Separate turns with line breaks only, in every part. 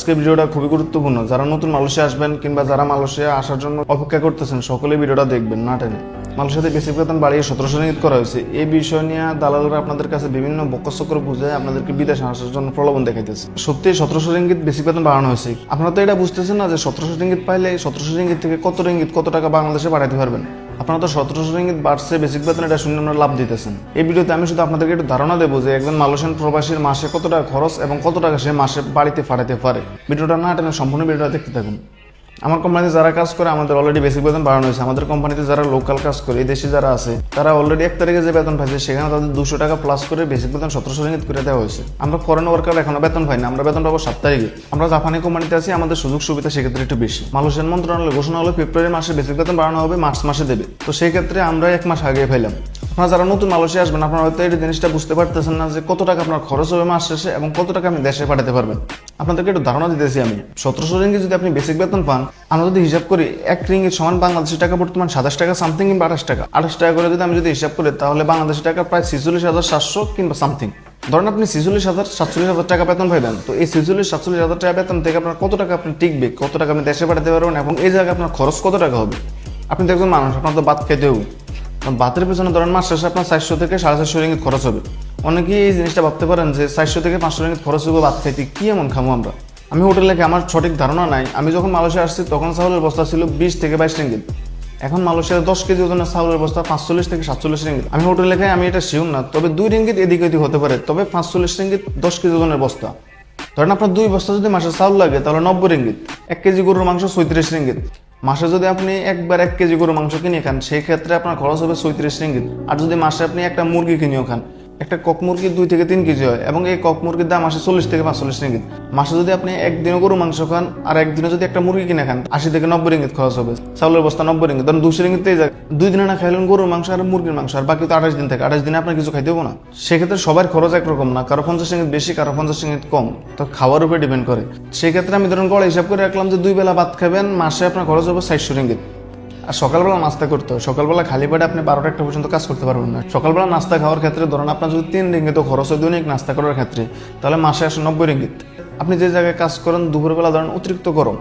আজকে ভিডিওটা খুবই গুরুত্বপূর্ণ। যারা নতুন মালয়েশিয়া আসবেন কিংবা যারা মালয়েশিয়া আসার জন্য অপেক্ষা করতেছেন সকলে ভিডিওটা দেখবেন না টেনে। মালয়েশিয়াতে বেসিক বেতন বাড়িয়ে 1700 রিঙ্গিত করা হয়েছে। এই বিষয় নিয়ে দালালরা আপনাদের কাছে বিভিন্ন বক্কচক্র বুঝায় আপনাদেরকে বিদেশে আসার জন্য প্রলোভন দেখাইতেছে। সত্যি 1700 রিঙ্গিত বেসিক বেতন বাড়ানো হয়েছে। আপনারা তো এটা বুঝতেছেন না যে 1700 রিঙ্গিত পাইলে 1700 রিঙ্গিত থেকে কত টাকা বাংলাদেশে পাঠাতে পারবেন। আপনারা তো 1700 রিঙ্গিত বাড়ছে বেসিক বেতন, এটা শুনে আপনারা লাভ দিতেছেন। এই ভিডিওতে আমি শুধু আপনাদেরকে একটু ধারণা দেবো যে একজন মালয়েশিয়ান প্রবাসীর মাসে কত টাকা খরচ এবং কত টাকা সে মাসে বাড়িতে পাঠাতে পারে। ভিডিওটা না টেনে সম্পূর্ণ ভিডিওটা দেখতে থাকুন। আমার কোম্পানিতে যারা কাজ করে আমাদের অলরেডি বেসিক বেতন বাড়ানো হয়েছে। আমাদের কোম্পানিতে যারা লোকাল কাজ করে এই দেশে যারা আছে তারা অলরেডি 1 তারিখে যে বেতন পাইছে সেখানে তাদের 200 টাকা প্লাস করে বেসিক বেতন 1700 রিঙ্গিত করে দেওয়া হয়েছে। আমরা ফরেন ওয়ার্কার এখনো বেতন পাই না, আমরা বেতন পাবো 7 তারিখে। আমরা জাপানি কোম্পানিতে আছি, আমাদের সুযোগ সুবিধা সেক্ষেত্রে একটু বেশি। মালয়েশিয়ান মন্ত্রণালয় ঘোষণা হলো ফেব্রুয়ারি মাসে বেসিক বেতন বাড়ানো হবে, মার্চ মাসে দেবে। তো সেই ক্ষেত্রে আমরা 1 মাস আগে ফেলাম। আপনারা যারা নতুন মালয়েশিয়া আসবেন আপনারা হয়তো এই জিনিসটা বুঝতে পারতেছেন না যে কত টাকা আপনার খরচ হবে মাস শেষে এবং কত টাকা আপনি দেশে পাঠাতে পারবেন। আপনাদেরকে একটু ধারণা দিতেছি আমি। 1700 রিঙ্গিত যদি আপনি বেসিক বেতন পান, আমরা যদি হিসাব করি 1 রিঙ্গিত সমান বাংলাদেশি টাকা বর্তমান 27 টাকা সামথিং কিংবা 28 টাকা করে যদি আমি যদি হিসাব করি তাহলে বাংলাদেশি টাকা প্রায় 46,700 কিংবা সামথিং। ধরেন আপনি 46,000 টাকা বেতন পাইবেন। তো এই 46,000 টাকা বেতন থেকে আপনার কত টাকা আপনি টিকবে, কত টাকা আপনি দেশে পাঠাতে পারবেন এবং এই জায়গায় আপনার খরচ কত টাকা হবে। আপনি তো একজন মানুষ, আপনার তো ভাত খেতে হবে। ভাতের পেছনে ধরেন মাস শেষে আপনার 400 থেকে 450 রিঙ্গিত খরচ হবে। অনেকেই এই জিনিসটা ভাবতে পারেন যে 400 থেকে 500 রিঙ্গিত খরচ হবে ভাত খাইতে, কি এমন খামো আমরা। আমি হোটেলে খেয়ে আমার সঠিক ধারণা নাই। আমি যখন মালয়েশিয়া আসছি তখন চাউলের বস্তা ছিল 20 থেকে 22 রিঙ্গিত। এখন মালয়েশিয়ার 10 কেজি ওজনের চাউলের বস্তা 45 থেকে 47 রিঙ্গিত। আমি হোটেলে খাই, আমি এটা শিওর না, তবে 2 রিঙ্গিত এদিক ওদিক হতে পারে। তবে 45 রিঙ্গিত 10 কেজি ওজনের বস্তা। ধরেন আপনার 2 বস্তা যদি মাসে চাউল লাগে তাহলে 90 রিঙ্গিত। 1 কেজি গরুর মাংস 36 রিঙ্গিত। মাসে যদি আপনি একবার 1 কেজি গরুর মাংস কিনে খান সেই ক্ষেত্রে আপনার খরচ হবে 36 রিঙ্গিত। আর যদি মাসে আপনি একটা মুরগি কিনেও খান, একটা কক মুরগি 2 থেকে 3 কেজি হয় এবং এই কক মুরগির দাম আসে 40 থেকে 45 রিঙ্গিত। মাসে যদি আপনি একদিনও গরু মাংস খান আর একদিনে যদি একটা মুরগি কিনে খান 80 থেকে 90 রিঙ্গিত খরচ হবে। চাউলের বস্তা 90 রিঙ্গিত। ধরুন 200 রিঙ্গিতেই যায়। 2 দিনে না খাইলেন গরুর মাংস আর মুরগির মাংস, আর বাকি তো 28 দিন থাকে। 28 দিনে আপনার কিছু খাইতে হবে না। সেক্ষেত্রে সবার খরচ একরকম না, কারো 50 রিঙ্গিত বেশি, কারো 50 রিঙ্গিত কম। তো খাওয়ার উপরে ডিপেন্ড করে। সেক্ষেত্রে আমি ধরুন গড়ে হিসাব করে রাখলাম যে 2 বেলা ভাত খাবেন, মাসে আপনার খরচ হবে 400 রিঙ্গিত। আর সকালবেলা নাস্তা করতে হয়। সকালবেলা খালি পেটে আপনি 12টা পর্যন্ত কাজ করতে পারবেন না। সকালবেলা নাস্তা খাওয়ার ক্ষেত্রে ধরুন আপনার যদি 3 রিঙ্গিত খরচ হয় দৈনিক নাস্তা করার ক্ষেত্রে, তাহলে মাসে আসে 90 রিঙ্গিত। আপনি যে জায়গায় কাজ করেন দুপুরবেলা ধরেন অতিরিক্ত গরম,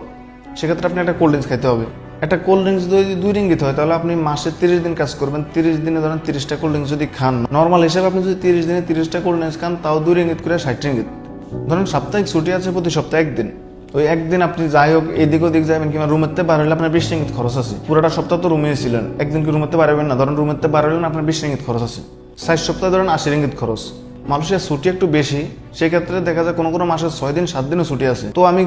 সেক্ষেত্রে আপনি একটা কোল্ড ড্রিঙ্কস খাইতে হবে। একটা কোল্ড ড্রিঙ্কস যদি 2 রিঙ্গিত হয় তাহলে আপনি মাসে 30 দিন কাজ করবেন। 30 দিনে ধরেন 30টা কোল্ড ড্রিঙ্কস যদি খান, নর্মাল হিসেবে আপনি যদি 30 দিনে 30টা কোল্ড ড্রিঙ্কস খান তাও 2 রিঙ্গিত করে 60 রিঙ্গিত। ধরেন সাপ্তাহিক ছুটি আছে প্রতি সপ্তাহে 1 দিন। ওই একদিন আপনি যাই হোক এদিক ওদিক যাবেন কিংবা রুমেতে বার হলে আপনার 20 রিঙ্গিত খরচ আছে। পুরোটা সপ্তাহ তো রুমে ছিলেন, একদিন কি রুমেতে বাড়াবেন না। ধরেন রুমেতে বার হলেন আপনার 20 রিঙ্গিত খরচ আছে। 4 সপ্তাহে ধরেন 80 রিঙ্গিত খরচ। মালয়েশিয়ার ছুটি একটু বেশি, সেক্ষেত্রে দেখা যায় কোনো মাসে 6 দিন 7 দিনও ছুটি আছে। তো আমি